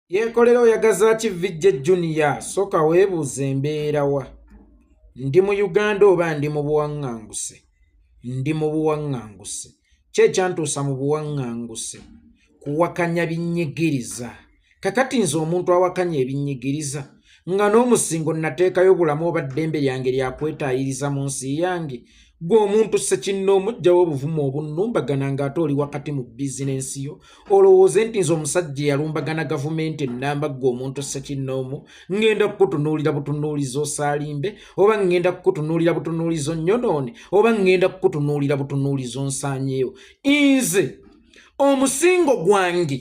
Yekolero yagaza Kivijje Junior soka weebuuza embeera wa ndi mu Uganda oba ndi mu buwaŋŋanguse ndi mu buwaŋŋanguse ki ekyantuusa mu buwaŋŋanguse kuwakanya binnyigiriza kakati nze omuntu awakanya ebinnyigiriza nga n'omusingo nateekayo bulamu oba ddembe lyange lyakwetaayiriza mu nsi yange gwe omuntu ssekinnoomu ggyawo obuvumu obunnumbagana ng'ate oli wakati mu bizinensi yo olowooze nti nze omusajja eyalumbagana gavumenti ennamba gwe omuntu ssekinnoomu ngenda kukutunuulira butunuulizo osaalimbe oba ngenda kukutunuulira butunuulizo nnyonoone oba ngenda kukutunuulira butunuulizo nsaanyeewo nze omusingo gwange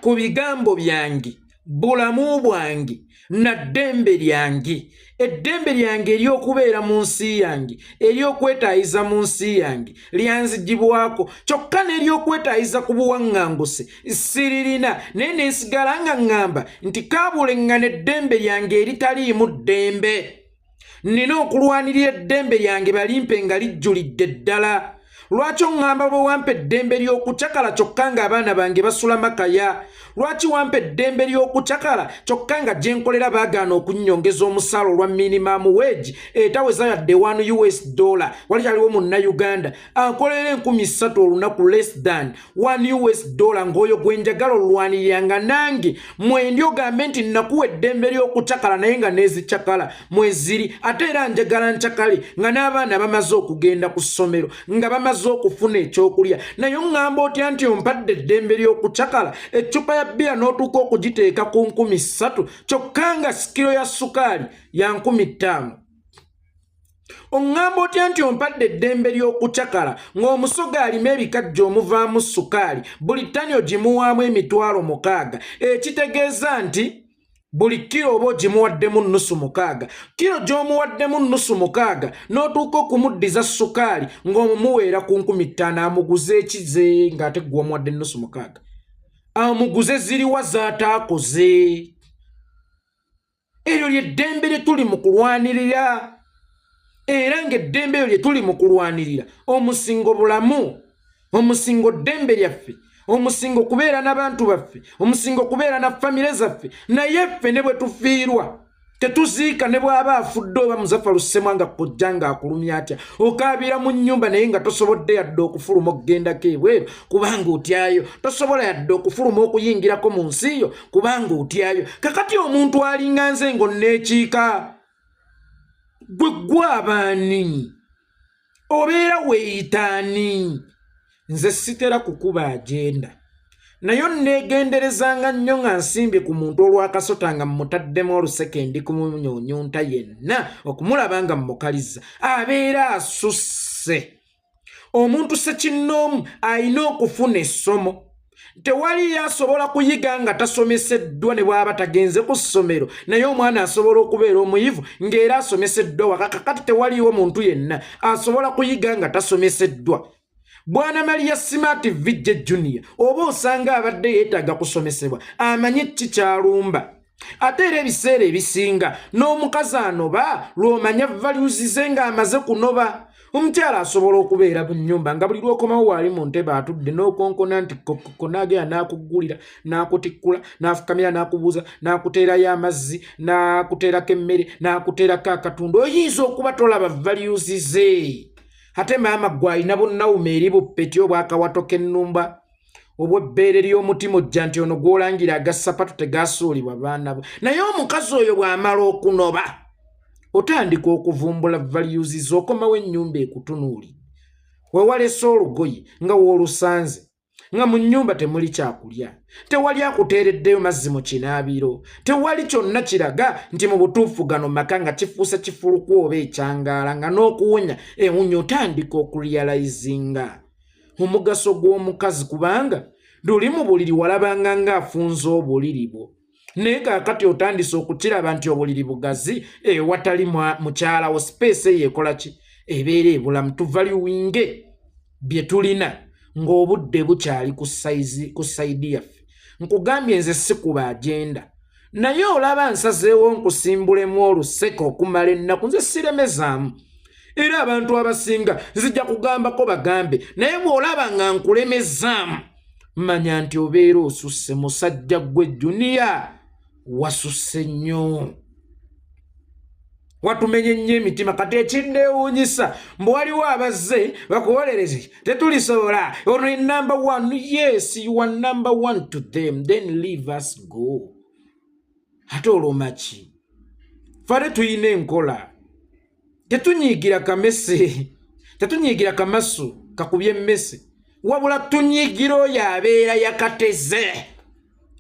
ku bigambo byange bulamu bwange na ddembe lyange eddembe lyange ery'okubeera mu nsi yange ery'okwetaayiza mu nsi yange lyanzigibwako kyokka n'ery'okwetaayiza ku buwaŋŋanguse siririna naye ne nsigala nga ŋŋamba nti kaabuleŋŋana eddembe lyange eritaliimu ddembe nina okulwanirira eddembe lyange balimpe nga lijjulidde ddala lwaki oŋŋamba bwe wampa eddembe ly'okucakala kyokka ng'abaana bange basula makaya lwaki wampa eddembe ly'okucakala kyokka nga gye nkolera baagaana okunnyongeza omusaala olwa minimum wage etaweza yadde $1 walikyaliwo munnayuganda ankolera 3,000 olunaku less than $1 ng'oyo gwe njagala olwanirira nga nange mwendi ogambe nti nakuwa eddembe ly'okucakala naye nga neezicakala mweziri ate era njagala ncakale nga n'abaana bamaze okugenda ku ssomero nga bamaze okufuna ekyokulya naye oŋŋamba otya nti ompadde eddembe ly'okucakala eccupa ya bbiya n'otuuka okugiteeka ku 3,000 kyokka nga sikiro ya sukaali ya 5,000 oŋŋamba otya nti ompadde eddembe ly'okucakala ng'omusoga alima ebikajjo omuvaamu sukaali buli ttani ogimuwaamu $60,000 ekitegeeza nti buli kiro oba ogimuwaddemu $600 kiro gy'omuwaddemu $600 n'otuuka okumuddiza sukaali ng'omumuweera ku 5,000 amuguze ekize ng'ate gwe omuwadde $600 amuguze ziriwa zaataakoze eryo lyeddembe lye tuli mu kulwanirira era ng'eddembe eryo lye tuli mu kulwanirira omusingo bulamu omusingo ddembe lyaffe omusingo kubeera n'abantu baffe omusingo kubeera na famire zaffe naye ffe ne bwe tufiirwa tetuziika ne bw'aba afudde oba Muzaffaru Ssemwanga kojja ng'akulumya atya okaabira mu nnyumba naye nga tosobodde yadde okufuluma okugendako ebweru kubanga otyayo tosobola yadde okufuluma okuyingirako mu nsi yo kubanga otyayo kakati omuntu alinga nze ng'onneekiika gwe gw'abaani obeera weeyitaani nze sitera kukuba agenda naye neegenderezanga nnyo nga nsimbye ku muntu olw'akasota nga mmutaddemu olusekendi kumunyonyunta yenna okumulaba nga mmukaliza abeera asusse omuntu ssekinnoomu alina okufuna essomo tewali asobola kuyiga nga tasomeseddwa ne bw'aba tagenze ku ssomero naye omwana asobola okubeera omuyivu ng'era asomeseddwa waka kakati tewaliiwo muntu yenna asobola kuyiga nga tasomeseddwa Bwana Maria Smart Vijje Junior oba osanga abadde yeetaaga kusomesebwa amanye ki kyalumba ate era ebiseera ebisinga n'omukazi anoba lw'omanya values ze ng'amaze kunoba omukyala asobola okubeera mu nnyumba nga buli lw'okomawo waali mu ntebe atudde n'okonkona nti kokoko n'agenda n'akuggulira n'akutikkula n'afukamira n'akubuuza n'akuteerayo amazzi n'akuteerako emmere n'akuteerako akatundu oyinza okuba tolaba values ze ate maama gwe alina bunnawuma eri buppeti obwakawato k'ennumba obw'ebbeere ly'omutima ojja nti ono gw'olangira agassapatu tegaasuulibwa baana bo naye omukazi oyo bw'amala okunoba otandika okuvumbula values z'okomawo ennyumba ekutunuulidde wewalese olugoye nga w'olusanze nga mu nnyumba temuli kyakulya tewali akuteereddeyo mazzi mu kinaabiro tewali kyonna kiraga nti mu butuufu gano maka nga kifuuse kifuluku oba ekyangaala nga n'okuwonya ewunya otandika okurealizinga omugaso gw'omukazi kubanga luli mu buliri walabanga ng'afunze obuliri bwo naye kaakati otandise okukiraba nti obuliri bugazi ewatali mukyalawo space eyo ekola ki ebeera ebulamu tuvaluwinge bye tulina ng'obudde bukyali ku sayidi yaffe nkugambye nze si kuba agenda naye olaba nsazeewo nkusimbulemu oluseke okumala ennaku nze siremezaamu era abantu abasinga nzija kugambako bagambe naye bw'olaba nga nkulemezaamu manya nti obeera osusse musajja gwe Junior wasusse nnyo watumenye nnyo emitima kati ekinneewuunyisa mbu waliwo abazze bakuwolereze tetulisobola ono ye number one. Yes, you are number one to them, then leave us go. Ate olwomaki fale tuyina enkola tetunyiigira kamese tetunyiigira kamasu kakubye emmese wabula tunyiigira oyo abeera yakateze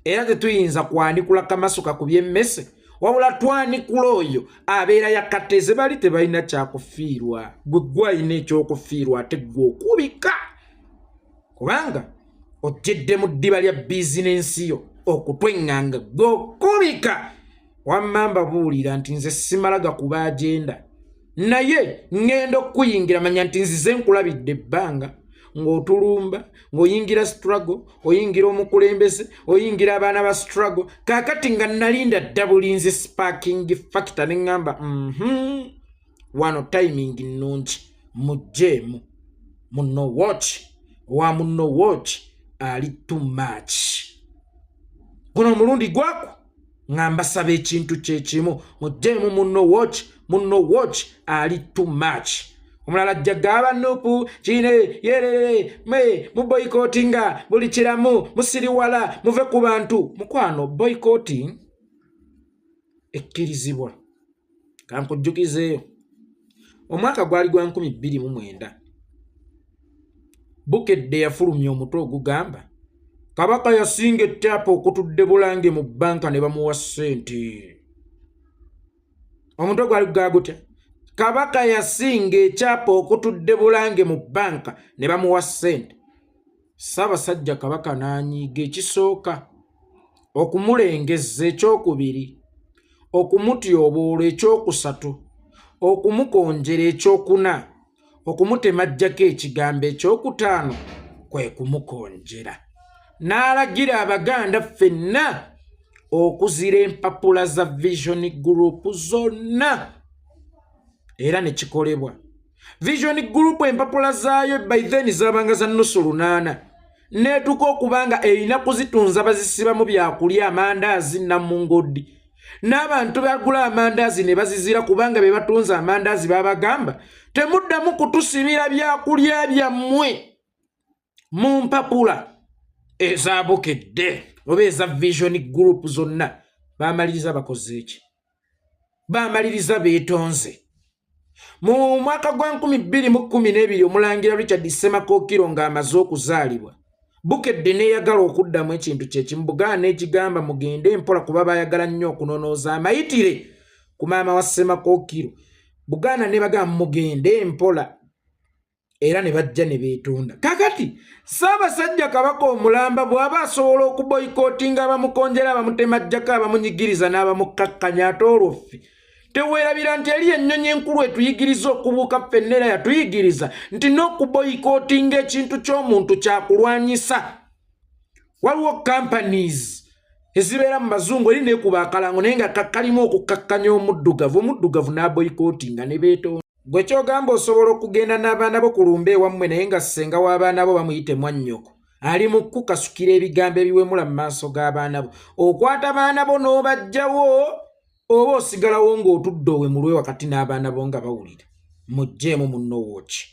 era tetuyinza kwanikula kamasu kakubye emmese wabula twanikula oyo abeera yakateze bali tebalina kyakufiirwa gwe gwalina ekyokufiirwa ate gwe okubika kubanga ojjedde mu ddiba lya bizinensi yo okutweŋŋanga gwe okubika wamma mbabuulira nti nze simala gakuba agenda naye ŋŋenda okuyingira manya nti nzize nkulabidde ebbanga ng'otulumba ng'oyingira struggle oyingira omukulembeze oyingira abaana ba struggle kaakati nga nalinda dda bulinzi sparking factor ne ŋŋamba wano timing nnungi mugjeemu muno watch wa muno watch ali too much guno omulundi gwaku ngamba saba ekintu kyekimu mugjeemu muno watch ali too much omulala jagaba nupu chine yerere me mu boycottinga buli kiramu musiriwala muve ku bantu mukwano boycotting ekkirizibwa kankujjukizeeyo omwaka gwali gwa 2029 Bukedde yafulumya omutwe ogugamba Kabaka yasinga ettapa okutudde Bulange mu banka ne bamuwa ssente. Omutwe gwali gagutya Kabaka yasinga ekyapa okutudde Bulange mu banka ne bamuwa ssente. Ssaabasajja Kabaka n'anyiiga ekisooka okumulengeza ekyokubiri, okumutyoboola ekyokusatu, okumukonjera ekyokuna, okumutemajjako ekigambo ekyokutaano kwe kumukonjera. N'alagira Abaganda ffenna okuzira empapula za Vision Group zonna. Era ne kikolebwa. Vision Group empapula zaayo by then zabanga za nnusu 8. Netuka okubanga erina kuzitunza bazisiba mu byakulya amandaazi namungodi. N'abantu bagula amandaazi ne bazizira kubanga be batunza amandaazi babagamba temuddamu kutusibira byakulya byammwe mu mpapula eza Bukedde oba eza Vision Group zonna. Bamaliriza bakoze eki? Bamaliriza beetonze. Mu mwaka gwa 2012 Omulangira Richard Ssemakokiro ng'amaze okuzaalibwa, Bukedde neeyagala okuddamu ekintu kyekimu. Buganda n'ekigamba mugende mpola kuba baayagala nnyo okunonooza amayitire ku maama wa Ssemakokiro. Buganda ne bagamba mugende mpola era ne bajja ne beetonda. Kakati Ssaabasajja Kabaka omulamba bw'aba asobola okuboyikootinga abamukonjera, abamutemajjako, abamunyigiriza n'abamukkakkanya ate olwoffe teweerabira nti eri ennyonyi enkulu etuyigiriza okubuuka ffenna era yatuyigiriza nti n'okuboyikootinga ekintu ky'omuntu kyakulwanyisa. Waliwo companies ezibeera mu bazungu eri neekuba akalango naye nga kalimu okukkakkanya omuddugavu n'aboyikootinga ne beetonda. Gwe kyogamba osobola okugenda n'abaana bo kulumba ewammwe naye nga ssenga w'abaana bo bamuyite mwannyoko ali mu kukasukira ebigambo ebiwemula mu maaso g'abaana bo. Okwata abaana bo n'obajjawo oba osigalawo ng'otudde owe mulwe wakati n'abaana bo nga bawulira. Mugjeemu munno wooki.